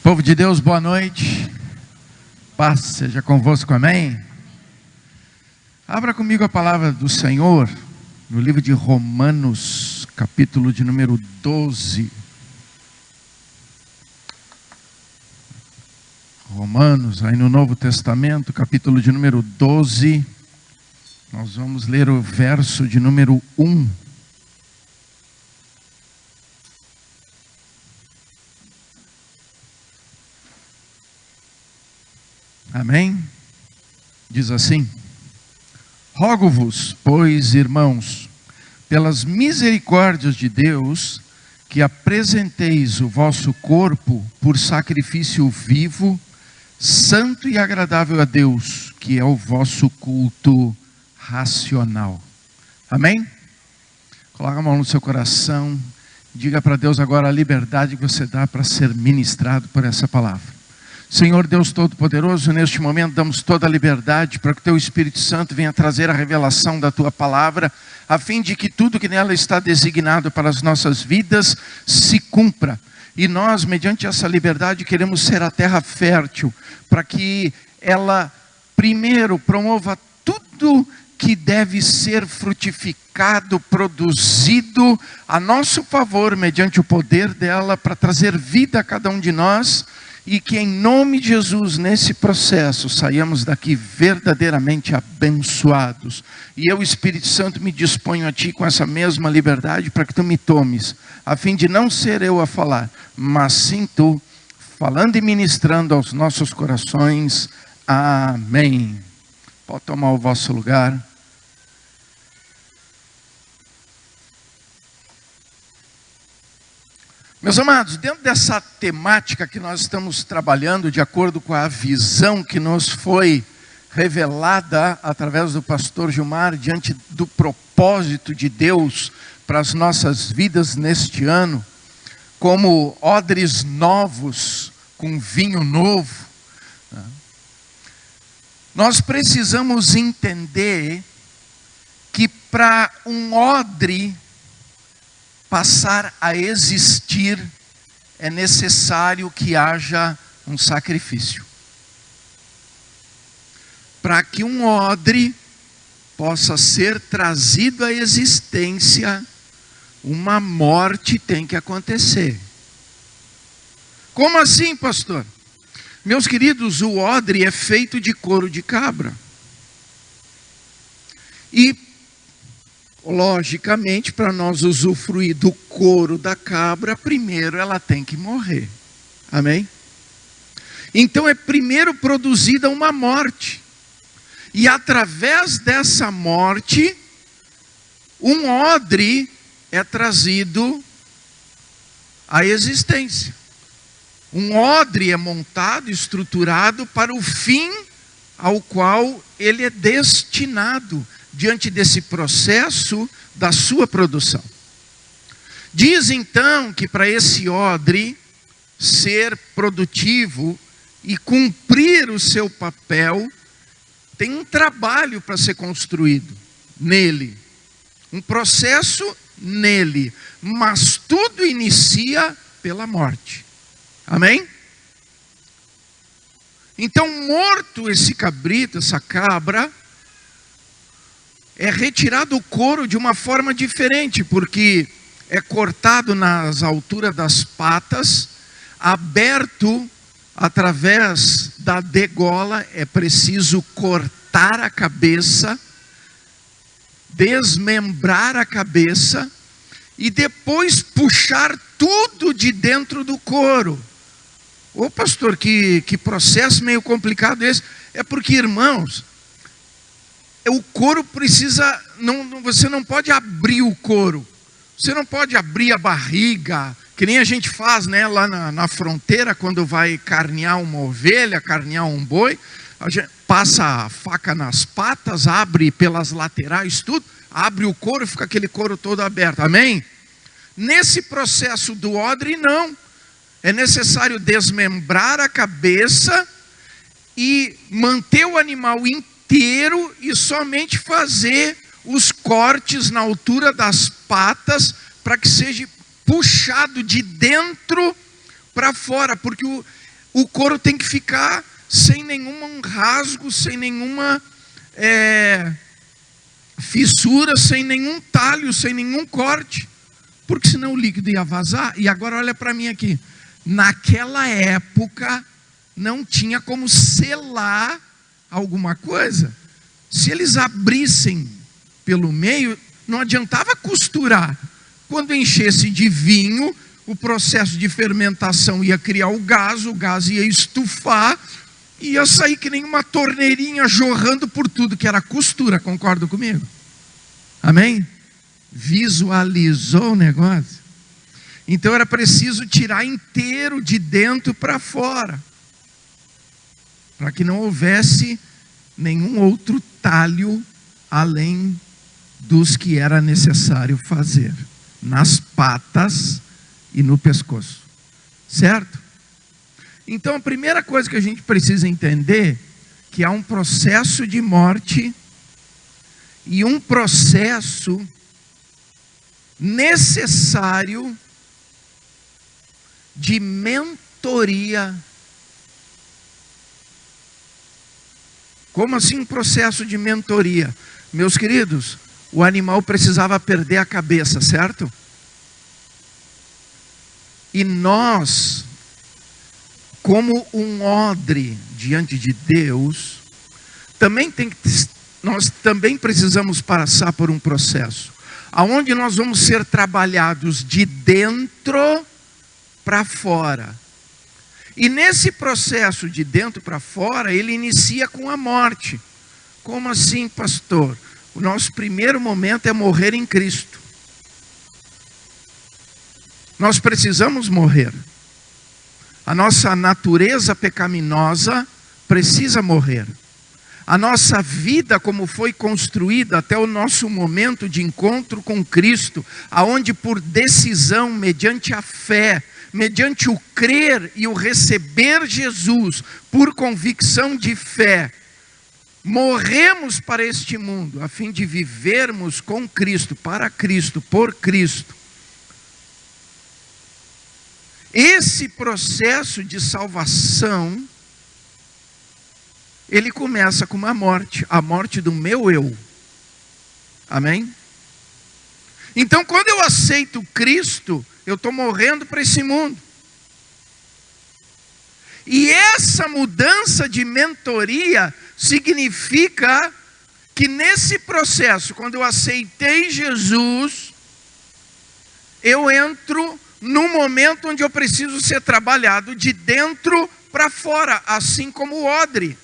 Povo de Deus, boa noite. Paz seja convosco, amém? Abra comigo a palavra do Senhor no livro de Romanos, capítulo de número 12. Romanos, aí no Novo Testamento, capítulo de número 12. Nós vamos ler o verso de número 1. Amém? Diz assim: rogo-vos, pois, irmãos, pelas misericórdias de Deus, que apresenteis o vosso corpo por sacrifício vivo, santo e agradável a Deus, que é o vosso culto racional. Amém? Coloca a mão no seu coração, diga para Deus agora a liberdade que você dá para ser ministrado por essa palavra. Senhor Deus Todo-Poderoso, neste momento damos toda a liberdade para que o Teu Espírito Santo venha trazer a revelação da Tua palavra, a fim de que tudo que nela está designado para as nossas vidas se cumpra. E nós, mediante essa liberdade, queremos ser a terra fértil, para que ela primeiro promova tudo que deve ser frutificado, produzido a nosso favor, mediante o poder dela, para trazer vida a cada um de nós. E que em nome de Jesus, nesse processo, saiamos daqui verdadeiramente abençoados. E eu, Espírito Santo, me disponho a Ti com essa mesma liberdade para que Tu me tomes, a fim de não ser eu a falar, mas sim Tu, falando e ministrando aos nossos corações. Amém. Pode tomar o vosso lugar. Meus amados, dentro dessa temática que nós estamos trabalhando, de acordo com a visão que nos foi revelada através do pastor Gilmar, diante do propósito de Deus para as nossas vidas neste ano, como odres novos com vinho novo, nós precisamos entender que para um odre passar a existir, é necessário que haja um sacrifício. Para que um odre possa ser trazido à existência, uma morte tem que acontecer. Como assim, pastor? Meus queridos, o odre é feito de couro de cabra. E logicamente, para nós usufruir do couro da cabra, primeiro ela tem que morrer. Amém? Então é primeiro produzida uma morte. E através dessa morte, um odre é trazido à existência. Um odre é montado, estruturado para o fim ao qual ele é destinado, diante desse processo da sua produção. Diz então que para esse odre ser produtivo e cumprir o seu papel, tem um trabalho para ser construído nele, um processo nele, mas tudo inicia pela morte. Amém? Então, morto esse cabrito, essa cabra, é retirado o couro de uma forma diferente, porque é cortado nas alturas das patas, aberto através da degola, é preciso cortar a cabeça, desmembrar a cabeça, e depois puxar tudo de dentro do couro. Ô pastor, que processo meio complicado esse. É porque, irmãos, o couro precisa, você não pode abrir o couro, você não pode abrir a barriga, que nem a gente faz, né, lá na fronteira, quando vai carnear uma ovelha, carnear um boi, a gente passa a faca nas patas, abre pelas laterais, tudo, abre o couro, fica aquele couro todo aberto, amém? Nesse processo do odre, não, é necessário desmembrar a cabeça e manter o animal inteiro e somente fazer os cortes na altura das patas para que seja puxado de dentro para fora, porque o couro tem que ficar sem nenhum rasgo, sem nenhuma fissura, sem nenhum talho, sem nenhum corte, porque senão o líquido ia vazar. E agora olha para mim aqui, naquela época não tinha como selar alguma coisa. Se eles abrissem pelo meio, não adiantava costurar. Quando enchesse de vinho, o processo de fermentação ia criar o gás ia estufar, ia sair que nem uma torneirinha jorrando por tudo, que era costura, concordam comigo? Amém? Visualizou o negócio? Então era preciso tirar inteiro de dentro para fora, para que não houvesse nenhum outro talho além dos que era necessário fazer, nas patas e no pescoço, certo? Então a primeira coisa que a gente precisa entender, que há um processo de morte e um processo necessário de mentoria. Como assim um processo de mentoria? Meus queridos, o animal precisava perder a cabeça, certo? E nós, como um odre diante de Deus, nós também precisamos passar por um processo, aonde nós vamos ser trabalhados de dentro para fora. E nesse processo de dentro para fora, ele inicia com a morte. Como assim, pastor? O nosso primeiro momento é morrer em Cristo. Nós precisamos morrer. A nossa natureza pecaminosa precisa morrer. A nossa vida, como foi construída até o nosso momento de encontro com Cristo, aonde por decisão, mediante a fé, mediante o crer e o receber Jesus, por convicção de fé, morremos para este mundo, a fim de vivermos com Cristo, para Cristo, por Cristo. Esse processo de salvação, ele começa com uma morte, a morte do meu eu. Amém? Então, quando eu aceito Cristo, eu estou morrendo para esse mundo. E essa mudança de mentoria significa que nesse processo, quando eu aceitei Jesus, eu entro num momento onde eu preciso ser trabalhado de dentro para fora, assim como o odre.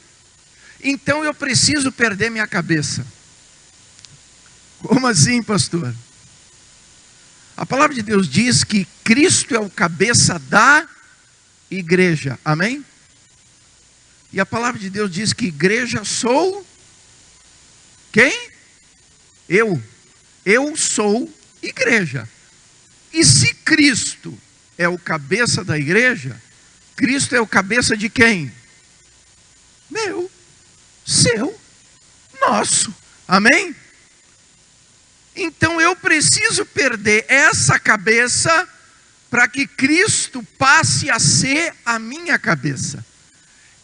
Então eu preciso perder minha cabeça. Como assim, pastor? A palavra de Deus diz que Cristo é o cabeça da igreja. Amém? E a palavra de Deus diz que igreja sou quem? Eu. Eu sou igreja. E se Cristo é o cabeça da igreja, Cristo é o cabeça de quem? Meu, seu, nosso. Amém? Então eu preciso perder essa cabeça para que Cristo passe a ser a minha cabeça.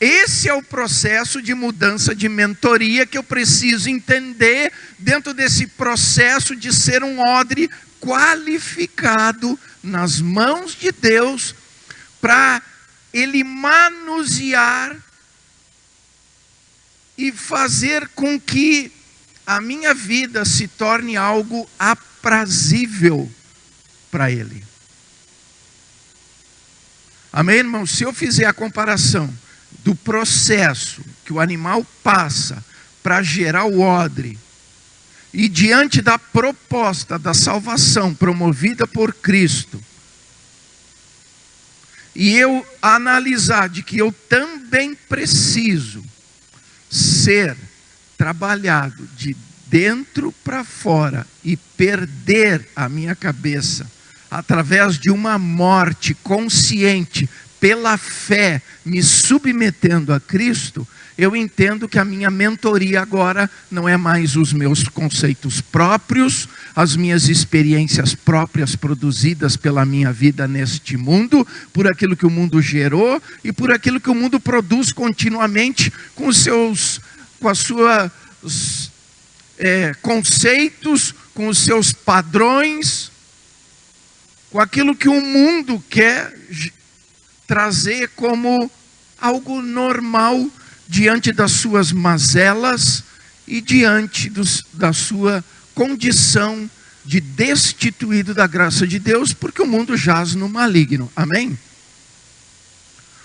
Esse é o processo de mudança de mentoria que eu preciso entender dentro desse processo de ser um odre qualificado nas mãos de Deus para Ele manusear e fazer com que a minha vida se torne algo aprazível para Ele. Amém, irmão? Se eu fizer a comparação do processo que o animal passa para gerar o odre, e diante da proposta da salvação promovida por Cristo, e eu analisar de que eu também preciso ser trabalhado de dentro para fora e perder a minha cabeça através de uma morte consciente, pela fé, me submetendo a Cristo, eu entendo que a minha mentoria agora não é mais os meus conceitos próprios, as minhas experiências próprias produzidas pela minha vida neste mundo, por aquilo que o mundo gerou e por aquilo que o mundo produz continuamente com os seus conceitos, com os seus padrões, com aquilo que o mundo quer trazer como algo normal diante das suas mazelas e diante da sua condição de destituído da graça de Deus, porque o mundo jaz no maligno. Amém?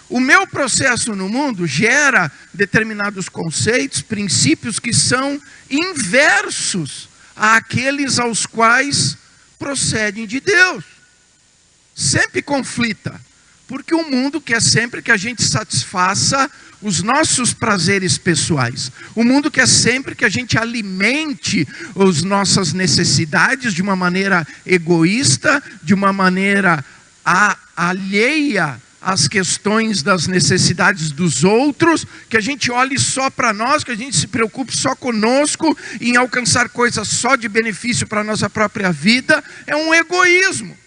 O meu processo no mundo gera determinados conceitos, princípios que são inversos àqueles aos quais procedem de Deus. Sempre conflita, porque o mundo quer sempre que a gente satisfaça os nossos prazeres pessoais. O mundo quer sempre que a gente alimente as nossas necessidades de uma maneira egoísta, de uma maneira alheia às questões das necessidades dos outros, que a gente olhe só para nós, que a gente se preocupe só conosco, em alcançar coisas só de benefício para a nossa própria vida. É um egoísmo.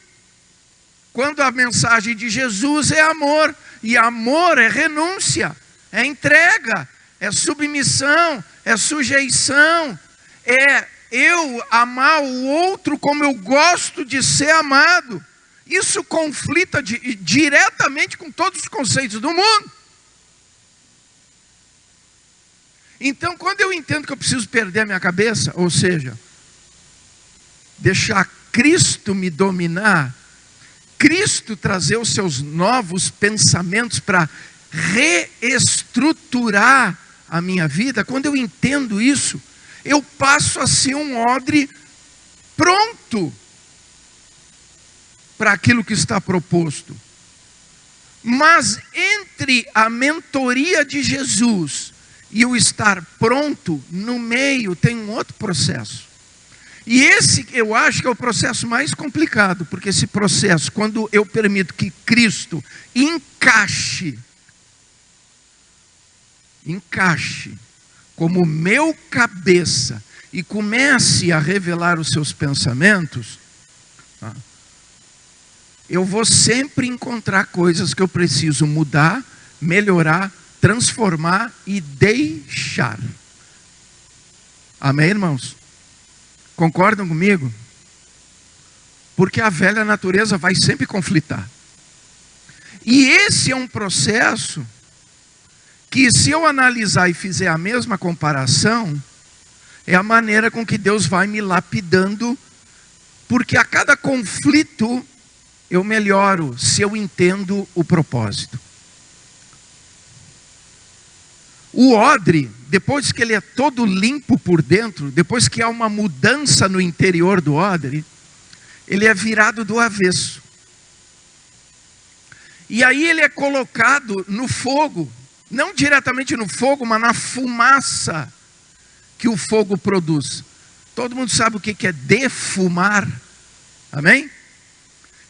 Quando a mensagem de Jesus é amor, e amor é renúncia, é entrega, é submissão, é sujeição, é eu amar o outro como eu gosto de ser amado. Isso conflita diretamente com todos os conceitos do mundo. Então, quando eu entendo que eu preciso perder a minha cabeça, ou seja, deixar Cristo me dominar, Cristo trazer os seus novos pensamentos para reestruturar a minha vida, quando eu entendo isso, eu passo a ser um odre pronto para aquilo que está proposto. Mas entre a mentoria de Jesus e o estar pronto, no meio tem um outro processo. E esse eu acho que é o processo mais complicado, porque esse processo, quando eu permito que Cristo encaixe como meu cabeça e comece a revelar os seus pensamentos, eu vou sempre encontrar coisas que eu preciso mudar, melhorar, transformar e deixar. Amém, irmãos? Concordam comigo? Porque a velha natureza vai sempre conflitar. E esse é um processo que, se eu analisar e fizer a mesma comparação, é a maneira com que Deus vai me lapidando, porque a cada conflito eu melhoro se eu entendo o propósito. O odre, depois que ele é todo limpo por dentro, depois que há uma mudança no interior do odre, ele é virado do avesso. E aí ele é colocado no fogo, não diretamente no fogo, mas na fumaça que o fogo produz. Todo mundo sabe o que é defumar, amém?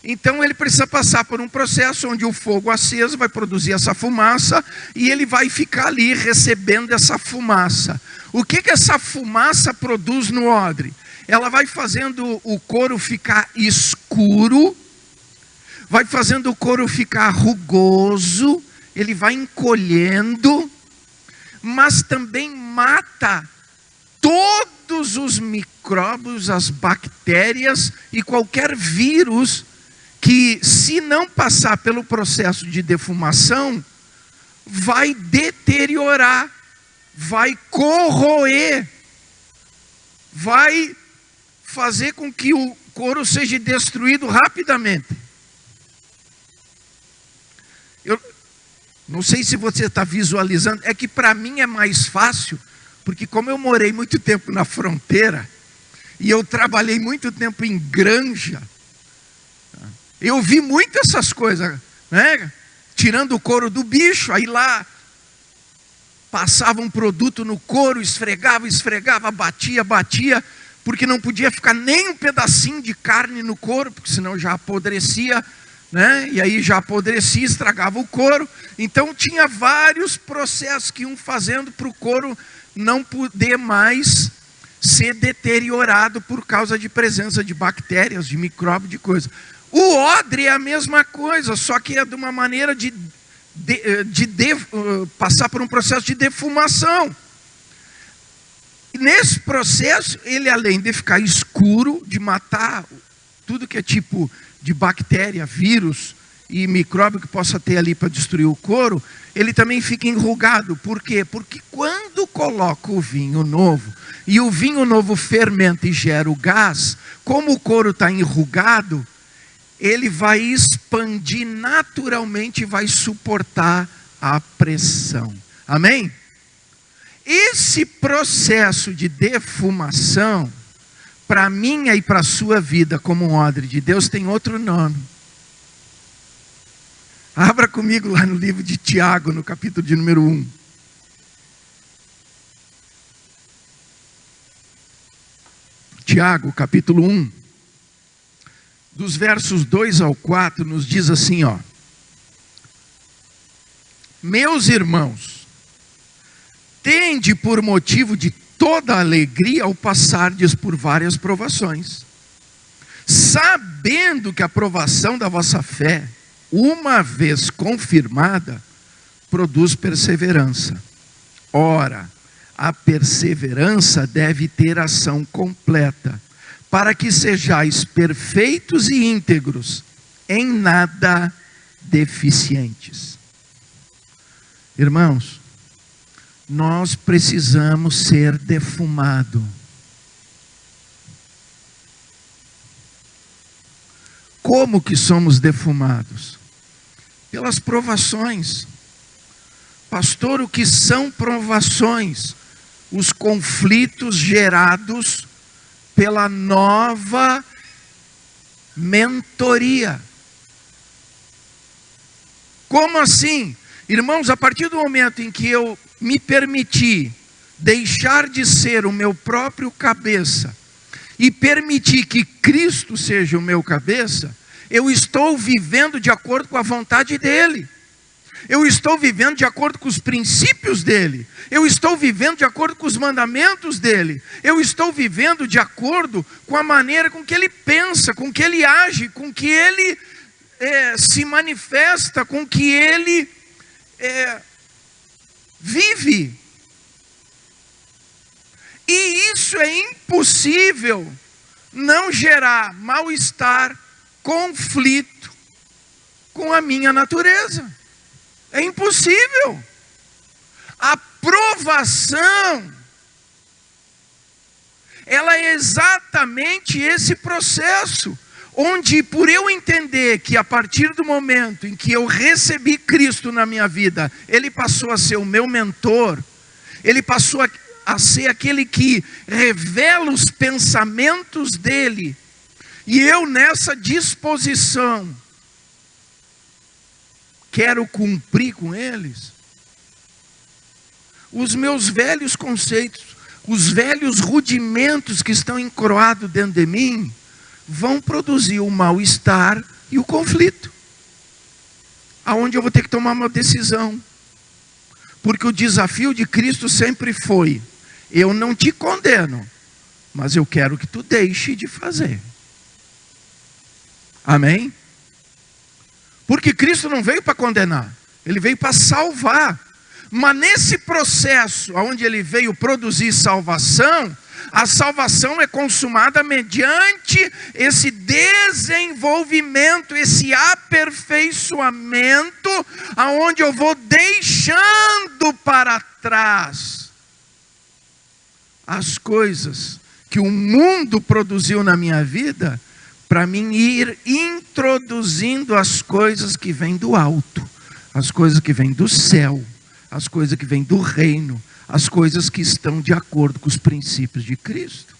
Então ele precisa passar por um processo onde o fogo aceso vai produzir essa fumaça e ele vai ficar ali recebendo essa fumaça. O que essa fumaça produz no odre? Ela vai fazendo o couro ficar escuro, vai fazendo o couro ficar rugoso, ele vai encolhendo, mas também mata todos os micróbios, as bactérias e qualquer vírus que, se não passar pelo processo de defumação, vai deteriorar, vai corroer, vai fazer com que o couro seja destruído rapidamente. Eu não sei se você está visualizando, é que para mim é mais fácil, porque como eu morei muito tempo na fronteira, e eu trabalhei muito tempo em granja, eu vi muito essas coisas, né? Tirando o couro do bicho, aí lá passava um produto no couro, esfregava, batia, porque não podia ficar nem um pedacinho de carne no couro, porque senão já apodrecia, né? E aí já apodrecia, estragava o couro. Então tinha vários processos que iam fazendo para o couro não poder mais ser deteriorado por causa de presença de bactérias, de micróbios, de coisa. O odre é a mesma coisa, só que é de uma maneira de passar por um processo de defumação. E nesse processo, ele além de ficar escuro, de matar tudo que é tipo de bactéria, vírus e micróbio que possa ter ali para destruir o couro, ele também fica enrugado. Por quê? Porque quando coloca o vinho novo, e o vinho novo fermenta e gera o gás, como o couro está enrugado, ele vai expandir naturalmente e vai suportar a pressão. Amém? Esse processo de defumação, para a minha e para a sua vida como um odre de Deus, tem outro nome. Abra comigo lá no livro de Tiago, no capítulo de número 1. Tiago, capítulo 1. Dos versos 2 ao 4, nos diz assim, ó. Meus irmãos, tende por motivo de toda alegria ao passardes por várias provações, sabendo que a provação da vossa fé, uma vez confirmada, produz perseverança. Ora, a perseverança deve ter ação completa, para que sejais perfeitos e íntegros, em nada deficientes. Irmãos, nós precisamos ser defumados. Como que somos defumados? Pelas provações. Pastor, o que são provações? Os conflitos gerados pela nova mentoria. Como assim? Irmãos, a partir do momento em que eu me permiti deixar de ser o meu próprio cabeça e permitir que Cristo seja o meu cabeça, eu estou vivendo de acordo com a vontade dele. Eu estou vivendo de acordo com os princípios dele. Eu estou vivendo de acordo com os mandamentos dele. Eu estou vivendo de acordo com a maneira com que ele pensa, com que ele age, com que ele se manifesta, com que ele vive. E isso é impossível não gerar mal-estar, conflito com a minha natureza. É impossível. A provação, ela é exatamente esse processo, onde por eu entender que a partir do momento em que eu recebi Cristo na minha vida, Ele passou a ser o meu mentor, Ele passou a ser aquele que revela os pensamentos dEle, e eu nessa disposição, quero cumprir com eles, os meus velhos conceitos, os velhos rudimentos que estão encroados dentro de mim, vão produzir o mal-estar e o conflito. Aonde eu vou ter que tomar uma decisão. Porque o desafio de Cristo sempre foi, eu não te condeno, mas eu quero que tu deixe de fazer. Amém? Porque Cristo não veio para condenar, Ele veio para salvar. Mas nesse processo, onde Ele veio produzir salvação, a salvação é consumada mediante esse desenvolvimento, esse aperfeiçoamento, aonde eu vou deixando para trás as coisas que o mundo produziu na minha vida, para mim ir introduzindo as coisas que vêm do alto, as coisas que vêm do céu, as coisas que vêm do reino, as coisas que estão de acordo com os princípios de Cristo.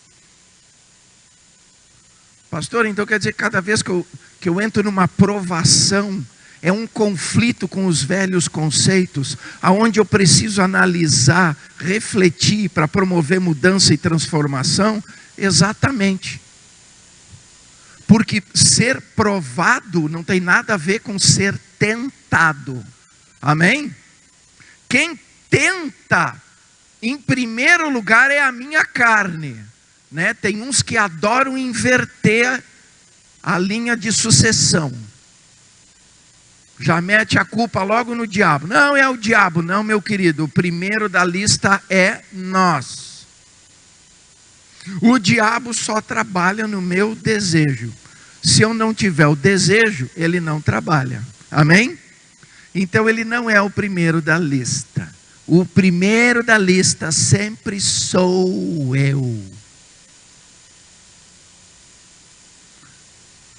Pastor, então quer dizer que cada vez que eu entro numa provação, é um conflito com os velhos conceitos, aonde eu preciso analisar, refletir para promover mudança e transformação? Exatamente. Porque ser provado não tem nada a ver com ser tentado. Amém? Quem tenta, em primeiro lugar, é a minha carne, né? Tem uns que adoram inverter a linha de sucessão. Já mete a culpa logo no diabo. Não é o diabo, não, meu querido. O primeiro da lista é nós. O diabo só trabalha no meu desejo. Se eu não tiver o desejo, ele não trabalha. Amém? Então ele não é o primeiro da lista. O primeiro da lista sempre sou eu.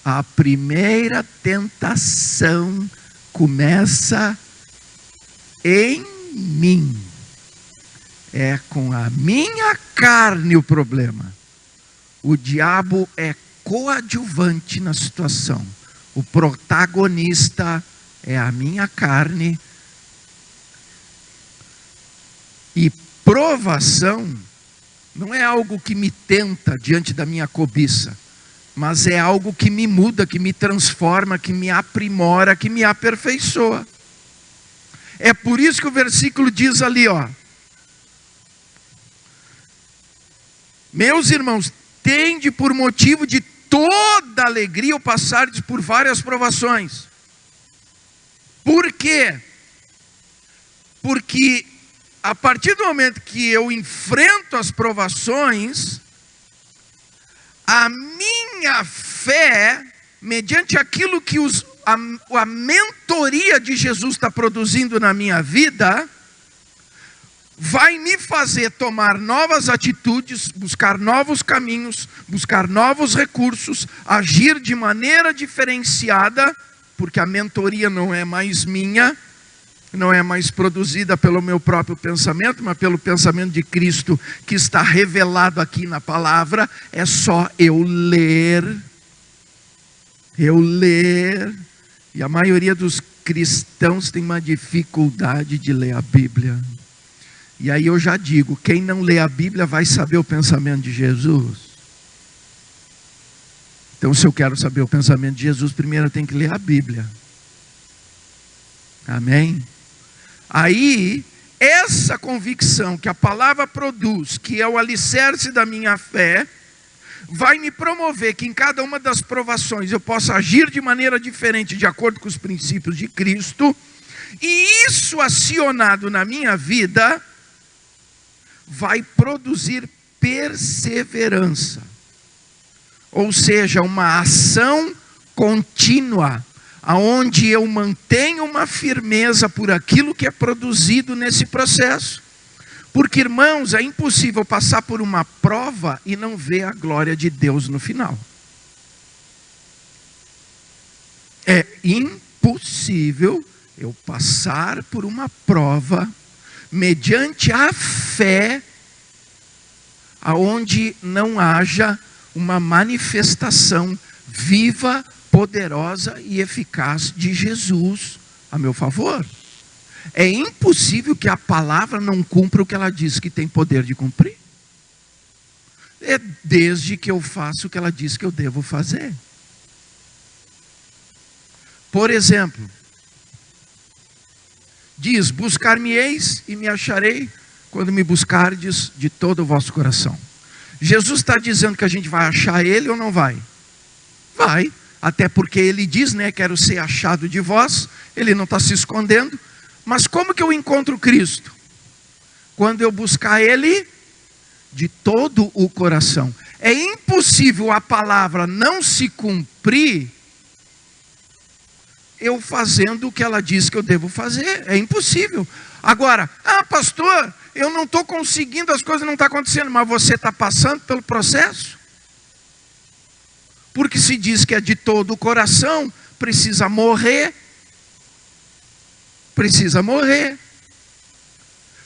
A primeira tentação começa em mim. É com a minha carne o problema. O diabo é coadjuvante na situação. O protagonista é a minha carne. E provação não é algo que me tenta diante da minha cobiça, mas é algo que me muda, que me transforma, que me aprimora, que me aperfeiçoa. É por isso que o versículo diz ali, ó: meus irmãos, tende por motivo de toda alegria o passardes por várias provações. Por quê? Porque a partir do momento que eu enfrento as provações, a minha fé, mediante aquilo que a mentoria de Jesus está produzindo na minha vida, vai me fazer tomar novas atitudes, buscar novos caminhos, buscar novos recursos, agir de maneira diferenciada, porque a mentoria não é mais minha, não é mais produzida pelo meu próprio pensamento, mas pelo pensamento de Cristo que está revelado aqui na palavra. É só eu ler. E a maioria dos cristãos tem uma dificuldade de ler a Bíblia. E aí eu já digo, quem não lê a Bíblia vai saber o pensamento de Jesus. Então, se eu quero saber o pensamento de Jesus, primeiro eu tenho que ler a Bíblia. Amém? Aí, essa convicção que a palavra produz, que é o alicerce da minha fé, vai me promover que em cada uma das provações eu possa agir de maneira diferente, de acordo com os princípios de Cristo. E isso acionado na minha vida vai produzir perseverança. Ou seja, uma ação contínua, aonde eu mantenho uma firmeza por aquilo que é produzido nesse processo. Porque, irmãos, é impossível passar por uma prova e não ver a glória de Deus no final. É impossível eu passar por uma prova mediante a fé, aonde não haja uma manifestação viva, poderosa e eficaz de Jesus a meu favor. É impossível que a palavra não cumpra o que ela diz que tem poder de cumprir. É desde que eu faça o que ela diz que eu devo fazer. Por exemplo, diz: buscar-me-eis e me acharei quando me buscardes de todo o vosso coração. Jesus está dizendo que a gente vai achar Ele ou não vai? Vai, até porque Ele diz, né, quero ser achado de vós. Ele não está se escondendo. Mas como que eu encontro Cristo? Quando eu buscar Ele de todo o coração. É impossível a palavra não se cumprir eu fazendo o que ela diz que eu devo fazer. É impossível. Agora, pastor, eu não estou conseguindo, as coisas não estão acontecendo, mas você está passando pelo processo? Porque se diz que é de todo o coração, precisa morrer. Precisa morrer.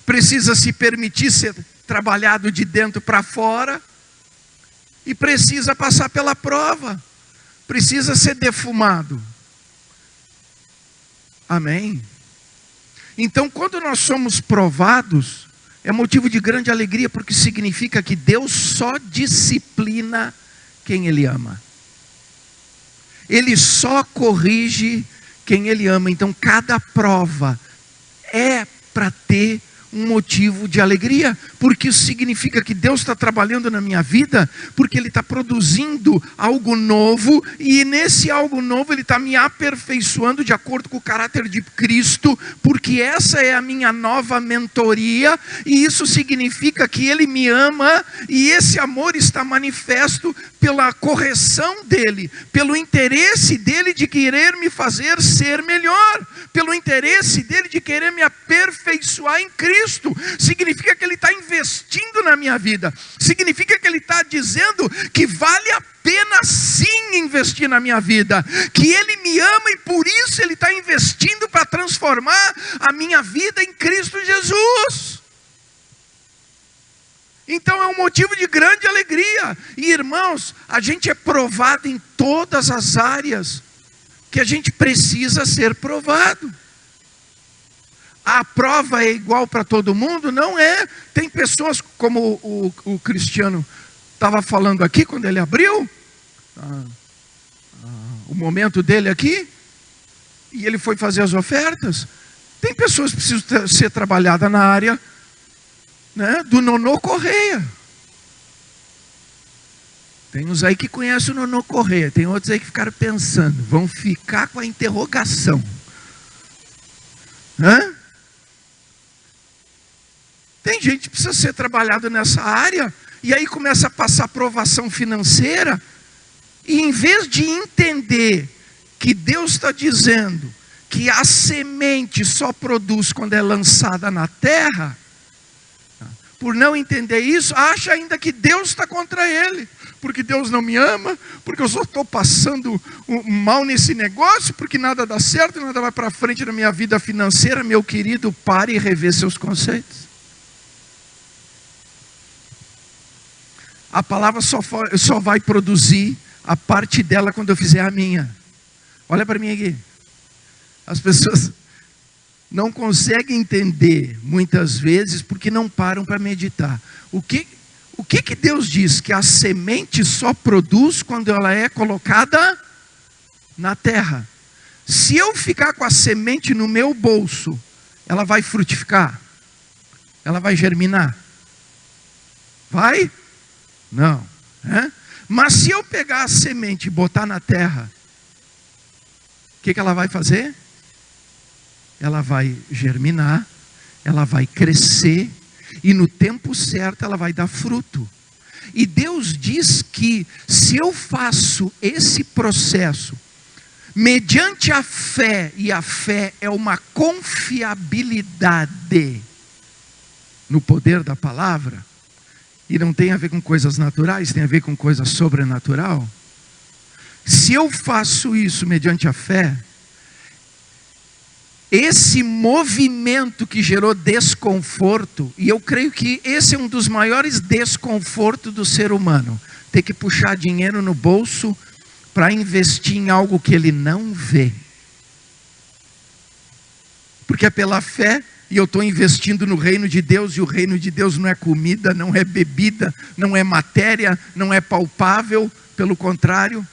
Precisa se permitir ser trabalhado de dentro para fora. E precisa passar pela prova. Precisa ser defumado. Amém? Então, quando nós somos provados, é motivo de grande alegria, porque significa que Deus só disciplina quem Ele ama. Ele só corrige quem Ele ama. Então cada prova é para ter um motivo de alegria, porque isso significa que Deus está trabalhando na minha vida, porque Ele está produzindo algo novo, e nesse algo novo Ele está me aperfeiçoando de acordo com o caráter de Cristo, porque essa é a minha nova mentoria, e isso significa que Ele me ama, e esse amor está manifesto pela correção dEle, pelo interesse dEle de querer me fazer ser melhor, pelo interesse dEle de querer me aperfeiçoar em Cristo. Significa que Ele está investindo na minha vida, significa que Ele está dizendo que vale a pena sim investir na minha vida, que Ele me ama e por isso Ele está investindo para transformar a minha vida em Cristo Jesus. Então é um motivo de grande alegria. E irmãos, a gente é provado em todas as áreas que a gente precisa ser provado. A prova é igual para todo mundo? Não é. Tem pessoas, como o Cristiano estava falando aqui, quando ele abriu o momento dele aqui, e ele foi fazer as ofertas. Tem pessoas que precisam ser trabalhadas na área, né, do Nonô Correia. Tem uns aí que conhecem o Nonô Correia, tem outros aí que ficaram pensando, vão ficar com a interrogação. Hã? Tem gente que precisa ser trabalhado nessa área, e aí começa a passar provação financeira, e em vez de entender que Deus está dizendo que a semente só produz quando é lançada na terra, por não entender isso, acha ainda que Deus está contra ele, porque Deus não me ama, porque eu só estou passando mal nesse negócio, porque nada dá certo, nada vai para frente na minha vida financeira. Meu querido, pare e rever seus conceitos. A palavra só vai produzir a parte dela quando eu fizer a minha. Olha para mim aqui. As pessoas não conseguem entender muitas vezes porque não param para meditar. O que Deus diz? Que a semente só produz quando ela é colocada na terra. Se eu ficar com a semente no meu bolso, ela vai frutificar? Ela vai germinar? Vai? Não. Mas se eu pegar a semente e botar na terra, o que ela vai fazer? Ela vai germinar, ela vai crescer, e no tempo certo ela vai dar fruto. E Deus diz que se eu faço esse processo mediante a fé, e a fé é uma confiabilidade no poder da palavra, e não tem a ver com coisas naturais, tem a ver com coisa sobrenatural. Se eu faço isso mediante a fé, esse movimento que gerou desconforto, e eu creio que esse é um dos maiores desconfortos do ser humano, ter que puxar dinheiro no bolso para investir em algo que ele não vê. Porque é pela fé, e eu estou investindo no reino de Deus, e o reino de Deus não é comida, não é bebida, não é matéria, não é palpável, pelo contrário,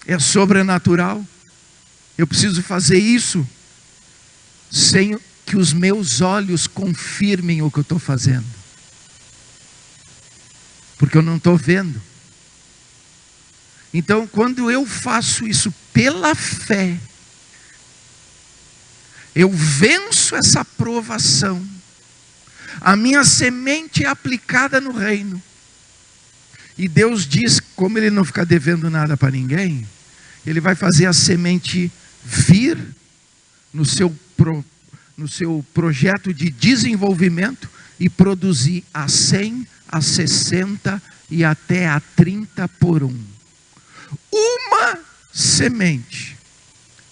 é sobrenatural. Eu preciso fazer isso sem que os meus olhos confirmem o que eu estou fazendo, porque eu não estou vendo. Então, quando eu faço isso pela fé, eu venço essa provação, a minha semente é aplicada no reino, e Deus diz, como Ele não fica devendo nada para ninguém, Ele vai fazer a semente vir no seu projeto de desenvolvimento e produzir a 100, a 60 e até a 30 por 1. Uma semente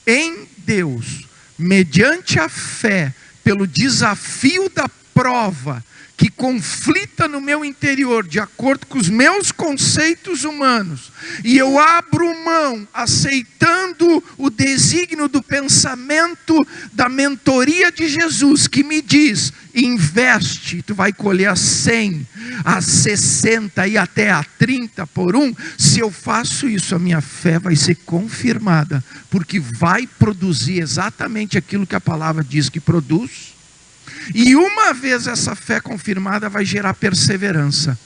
em Deus, mediante a fé, pelo desafio da prova que conflita no meu interior, de acordo com os meus conceitos humanos, e eu abro mão, aceitando o desígnio do pensamento da mentoria de Jesus, que me diz: investe, tu vai colher a 100, a 60 e até a 30 por um. Se eu faço isso, a minha fé vai ser confirmada, porque vai produzir exatamente aquilo que a palavra diz que produz. E uma vez essa fé confirmada, vai gerar perseverança.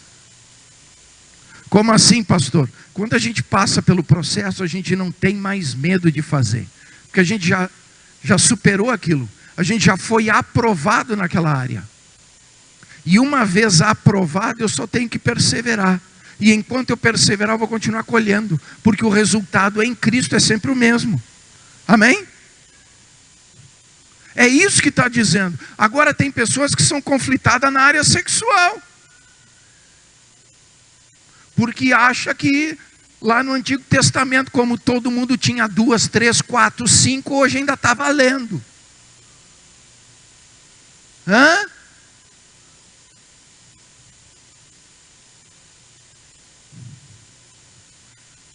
Como assim, pastor? Quando a gente passa pelo processo, a gente não tem mais medo de fazer, porque a gente já superou aquilo, a gente já foi aprovado naquela área. E uma vez aprovado, eu só tenho que perseverar. E enquanto eu perseverar, eu vou continuar colhendo, porque o resultado em Cristo é sempre o mesmo. Amém? É isso que está dizendo. Agora tem pessoas que são conflitadas na área sexual, porque acha que lá no Antigo Testamento, como todo mundo tinha 2, 3, 4, 5, hoje ainda está valendo. Hã?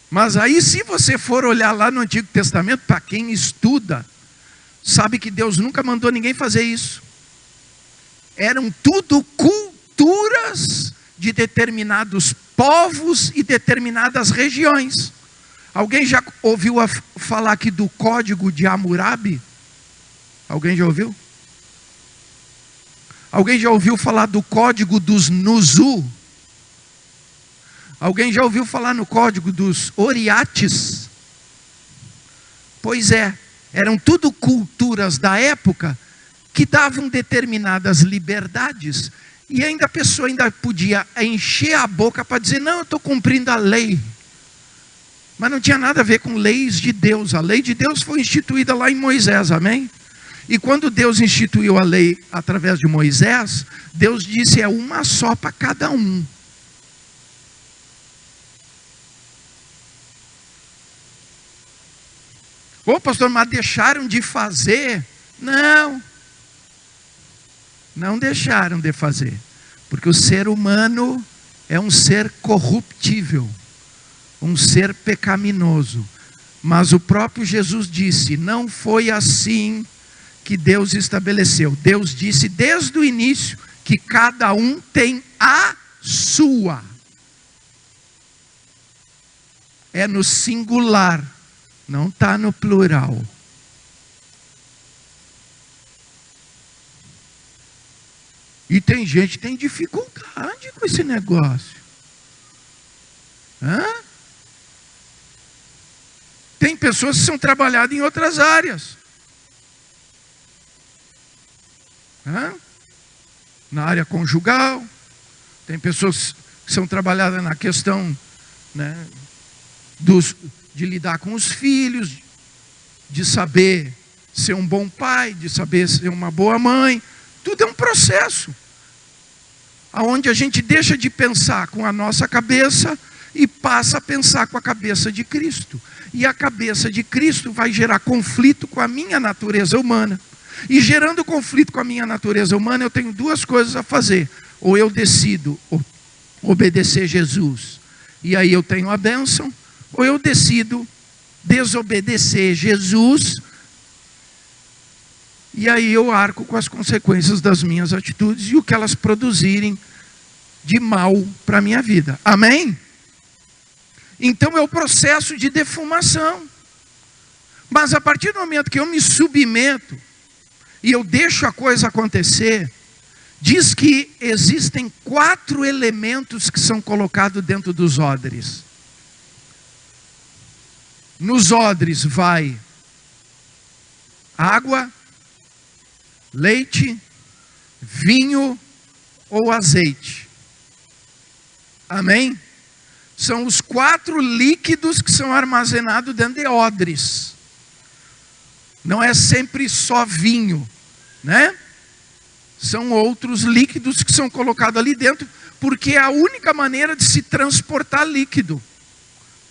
Mas aí, se você for olhar lá no Antigo Testamento, para quem estuda, sabe que Deus nunca mandou ninguém fazer isso. Eram tudo culturas de determinados povos e determinadas regiões. Alguém já ouviu falar aqui do Código de Hammurabi? Alguém já ouviu? Alguém já ouviu falar do Código dos Nuzu? Alguém já ouviu falar no Código dos Oriates? Pois é. Eram tudo culturas da época que davam determinadas liberdades, e ainda a pessoa ainda podia encher a boca para dizer: não, eu estou cumprindo a lei. Mas não tinha nada a ver com leis de Deus. A lei de Deus foi instituída lá em Moisés, amém? E quando Deus instituiu a lei através de Moisés, Deus disse: é uma só para cada um. Ô pastor, mas deixaram de fazer? Não. Não deixaram de fazer. Porque o ser humano é um ser corruptível, um ser pecaminoso. Mas o próprio Jesus disse: não foi assim que Deus estabeleceu. Deus disse desde o início que cada um tem a sua. É no singular. Não está no plural. E tem gente que tem dificuldade com esse negócio. Hã? Tem pessoas que são trabalhadas em outras áreas. Hã? Na área conjugal. Tem pessoas que são trabalhadas na questão, né, de lidar com os filhos, de saber ser um bom pai, de saber ser uma boa mãe. Tudo é um processo, onde a gente deixa de pensar com a nossa cabeça e passa a pensar com a cabeça de Cristo. E a cabeça de Cristo vai gerar conflito com a minha natureza humana. E gerando conflito com a minha natureza humana, eu tenho duas coisas a fazer. Ou eu decido obedecer Jesus, e aí eu tenho a bênção, ou eu decido desobedecer Jesus, e aí eu arco com as consequências das minhas atitudes e o que elas produzirem de mal para a minha vida. Amém? Então é o processo de defumação. Mas a partir do momento que eu me submeto e eu deixo a coisa acontecer, diz que existem 4 elementos que são colocados dentro dos odres. Nos odres vai água, leite, vinho ou azeite. Amém? São os 4 líquidos que são armazenados dentro de odres. Não é sempre só vinho, né? São outros líquidos que são colocados ali dentro, porque é a única maneira de se transportar líquido.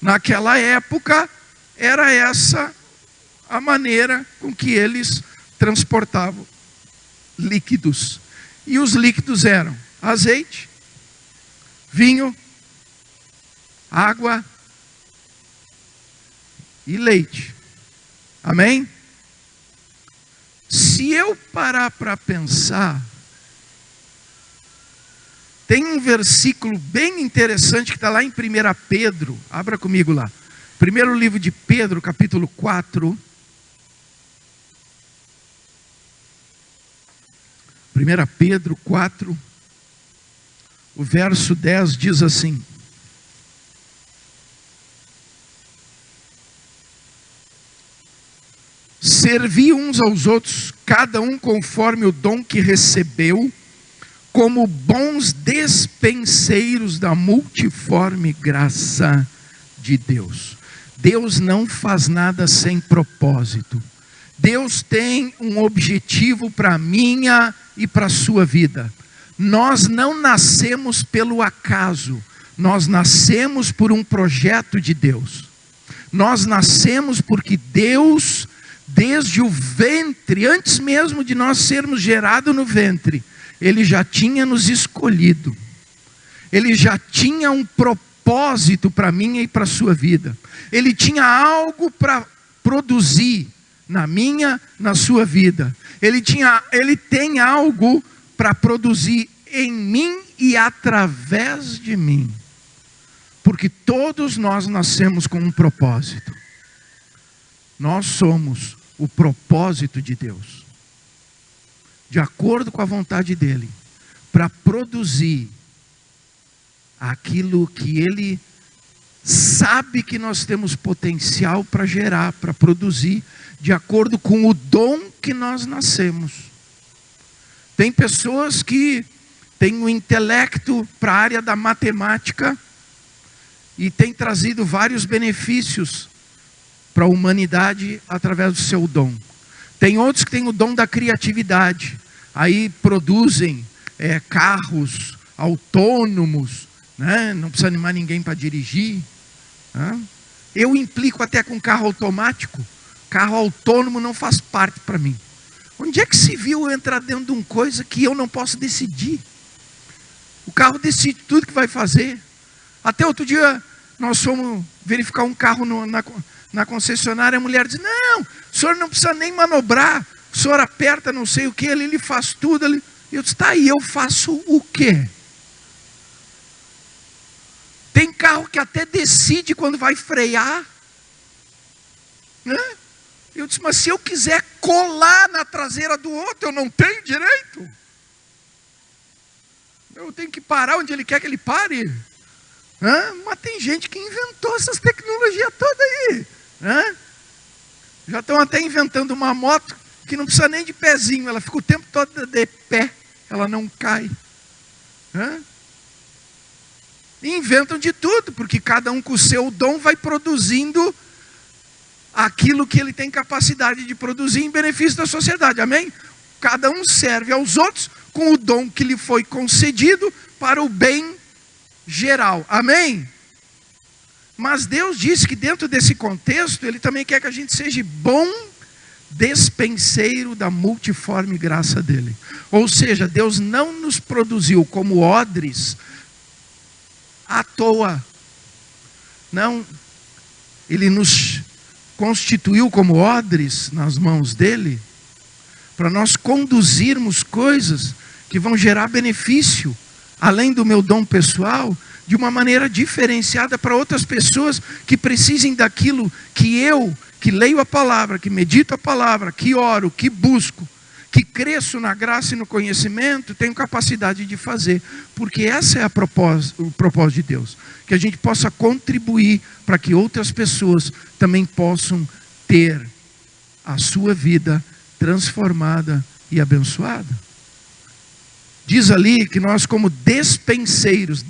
Naquela época, era essa a maneira com que eles transportavam líquidos. E os líquidos eram azeite, vinho, água e leite. Amém? Se eu parar para pensar, tem um versículo bem interessante que está lá em 1 Pedro. Abra comigo lá. Primeiro livro de Pedro, capítulo 4. 1 Pedro 4, o verso 10 diz assim: servi uns aos outros, cada um conforme o dom que recebeu, como bons despenseiros da multiforme graça de Deus. Deus não faz nada sem propósito. Deus tem um objetivo para a minha e para a sua vida. Nós não nascemos pelo acaso, nós nascemos por um projeto de Deus. Nós nascemos porque Deus, desde o ventre, antes mesmo de nós sermos gerados no ventre, Ele já tinha nos escolhido. Ele já tinha um propósito para a minha e para a sua vida. Ele tinha algo para produzir na minha, na sua vida. Ele tem algo para produzir em mim e através de mim. Porque todos nós nascemos com um propósito. Nós somos o propósito de Deus, de acordo com a vontade dEle, para produzir aquilo que Ele sabe que nós temos potencial para gerar, para produzir, de acordo com o dom que nós nascemos. Tem pessoas que têm um intelecto para a área da matemática e têm trazido vários benefícios para a humanidade através do seu dom. Tem outros que têm o dom da criatividade, aí produzem carros autônomos, né? Não precisa animar ninguém para dirigir. Né? Eu implico até com carro automático. Carro autônomo não faz parte para mim. Onde é que se viu eu entrar dentro de uma coisa que eu não posso decidir? O carro decide tudo que vai fazer. Até outro dia nós fomos verificar um carro na concessionária. A mulher diz: não, o senhor não precisa nem manobrar. O senhor aperta não sei o que, ele faz tudo. Eu disse: tá aí, eu faço o quê? Tem carro que até decide quando vai frear. Né? Eu disse: mas se eu quiser colar na traseira do outro, eu não tenho direito? Eu tenho que parar onde ele quer que ele pare? Mas tem gente que inventou essas tecnologias todas aí. Já estão até inventando uma moto que não precisa nem de pezinho, ela fica o tempo todo de pé, ela não cai. E inventam de tudo, porque cada um com o seu dom vai produzindo aquilo que ele tem capacidade de produzir em benefício da sociedade, amém? Cada um serve aos outros com o dom que lhe foi concedido para o bem geral, amém? Mas Deus disse que dentro desse contexto, Ele também quer que a gente seja bom despenseiro da multiforme graça dEle. Ou seja, Deus não nos produziu como odres à toa. Não, Ele nos constituiu como odres nas mãos dEle, para nós conduzirmos coisas que vão gerar benefício, além do meu dom pessoal, de uma maneira diferenciada para outras pessoas que precisem daquilo que eu, que leio a palavra, que medito a palavra, que oro, que busco, que cresço na graça e no conhecimento, tenho capacidade de fazer. Porque esse é o propósito de Deus. Que a gente possa contribuir para que outras pessoas também possam ter a sua vida transformada e abençoada. Diz ali que nós, como despenseiros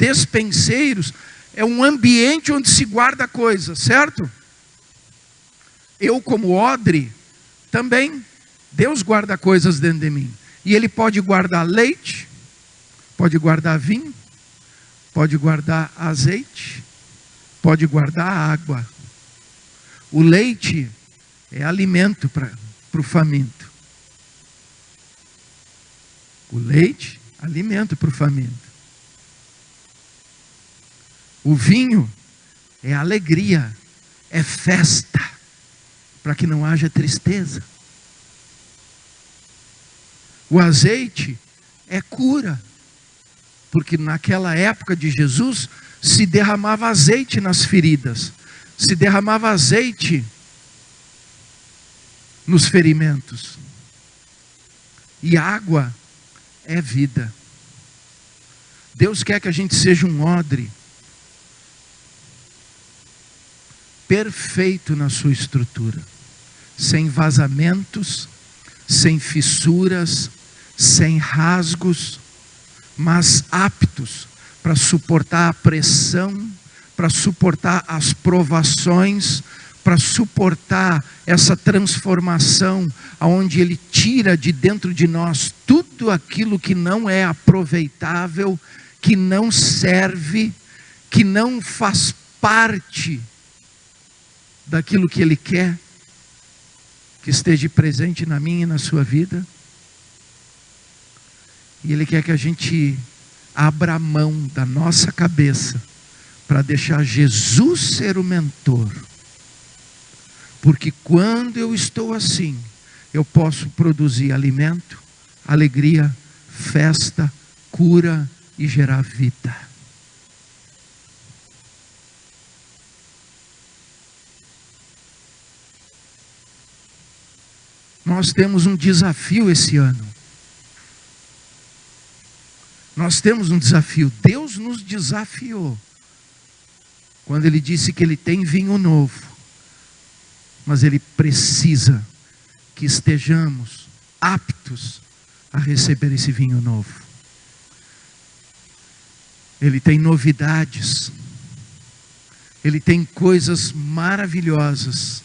é um ambiente onde se guarda coisa, certo? Eu, como odre, também, Deus guarda coisas dentro de mim. E Ele pode guardar leite, pode guardar vinho, pode guardar azeite, pode guardar água. O leite é alimento para o faminto. O leite alimento para o faminto. O vinho é alegria, é festa, para que não haja tristeza. O azeite é cura, porque naquela época de Jesus se derramava azeite nas feridas, se derramava azeite nos ferimentos. E água é vida. Deus quer que a gente seja um odre perfeito na sua estrutura, sem vazamentos, sem fissuras, sem rasgos, mas aptos para suportar a pressão, para suportar as provações, para suportar essa transformação, onde Ele tira de dentro de nós tudo aquilo que não é aproveitável, que não serve, que não faz parte daquilo que Ele quer que esteja presente na minha e na sua vida. E Ele quer que a gente abra a mão da nossa cabeça para deixar Jesus ser o mentor. Porque quando eu estou assim, eu posso produzir alimento, alegria, festa, cura e gerar vida. Nós temos um desafio esse ano. Nós temos um desafio. Deus nos desafiou quando Ele disse que Ele tem vinho novo. Mas Ele precisa que estejamos aptos a receber esse vinho novo. Ele tem novidades. Ele tem coisas maravilhosas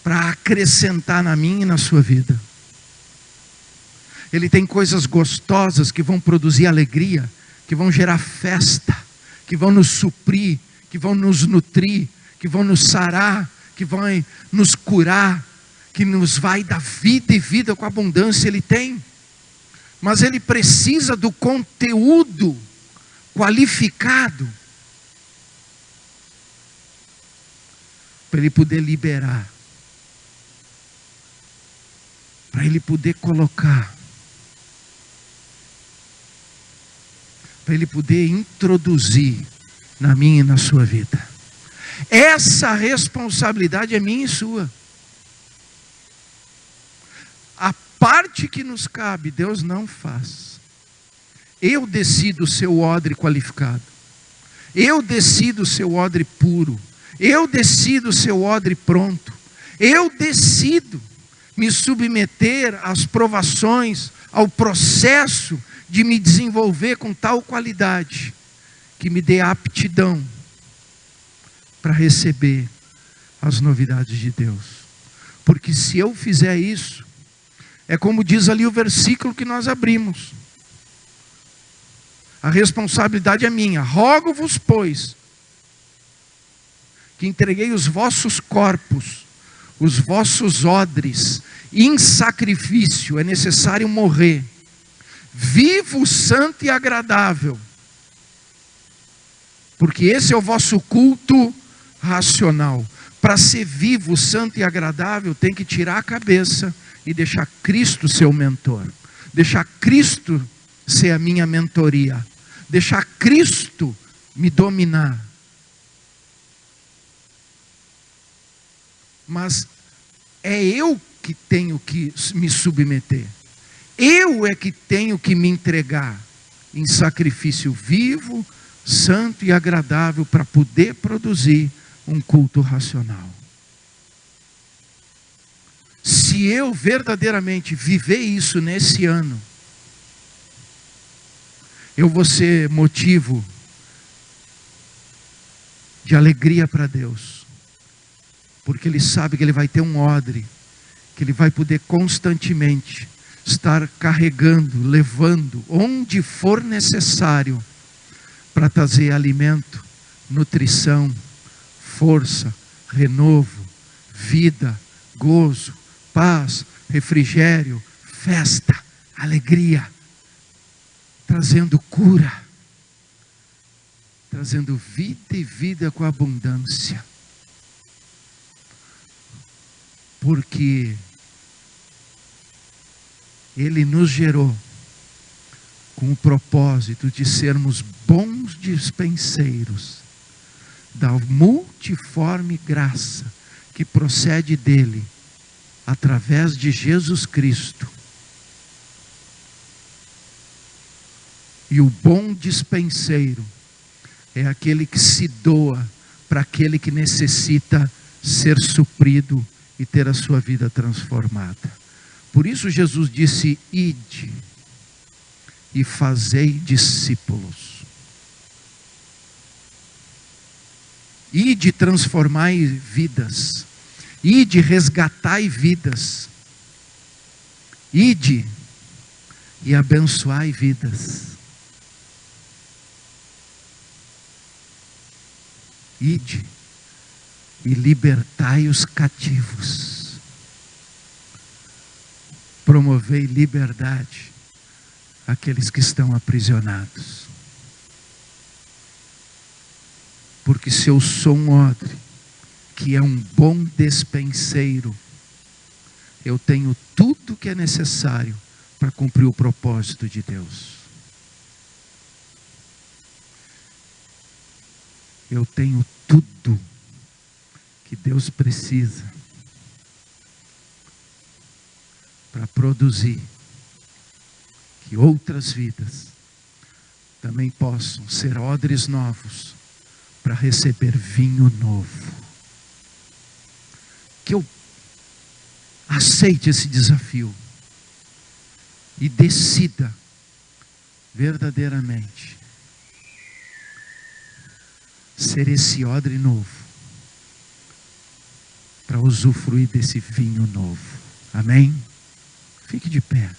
para acrescentar na minha e na sua vida. Ele tem coisas gostosas que vão produzir alegria, que vão gerar festa, que vão nos suprir, que vão nos nutrir, que vão nos sarar, que vão nos curar, que nos vai dar vida e vida com abundância. Ele tem, mas Ele precisa do conteúdo qualificado para Ele poder liberar, para Ele poder colocar, para Ele poder introduzir na minha e na sua vida. Essa responsabilidade é minha e sua. A parte que nos cabe, Deus não faz. Eu decido ser o odre qualificado. Eu decido ser o odre puro. Eu decido ser o odre pronto. Eu decido me submeter às provações, ao processo de me desenvolver com tal qualidade que me dê aptidão para receber as novidades de Deus. Porque se eu fizer isso, é como diz ali o versículo que nós abrimos. A responsabilidade é minha. Rogo-vos, pois, que entreguei os vossos corpos, os vossos odres, em sacrifício, é necessário morrer, vivo, santo e agradável. Porque esse é o vosso culto racional. Para ser vivo, santo e agradável, tem que tirar a cabeça e deixar Cristo ser o mentor. Deixar Cristo ser a minha mentoria. Deixar Cristo me dominar. Mas é eu que tenho que me submeter. Eu é que tenho que me entregar em sacrifício vivo, santo e agradável, para poder produzir um culto racional. Se eu verdadeiramente viver isso nesse ano, eu vou ser motivo de alegria para Deus, porque Ele sabe que Ele vai ter um odre, que Ele vai poder constantemente estar carregando, levando, onde for necessário, para trazer alimento, nutrição, força, renovo, vida, gozo, paz, refrigério, festa, alegria, trazendo cura, trazendo vida e vida com abundância. Porque Ele nos gerou com o propósito de sermos bons dispenseiros da multiforme graça que procede dele, através de Jesus Cristo. E o bom dispenseiro é aquele que se doa para aquele que necessita ser suprido e ter a sua vida transformada. Por isso Jesus disse: ide e fazei discípulos. Ide transformai vidas. Ide resgatai vidas. Ide e abençoai vidas. Ide e libertai os cativos. Promovei liberdade àqueles que estão aprisionados. Porque se eu sou um odre, que é um bom despenseiro, eu tenho tudo que é necessário para cumprir o propósito de Deus. Eu tenho tudo que Deus precisa para produzir que outras vidas também possam ser odres novos para receber vinho novo. Que eu aceite esse desafio e decida verdadeiramente ser esse odre novo para usufruir desse vinho novo. Amém? Fique de pé.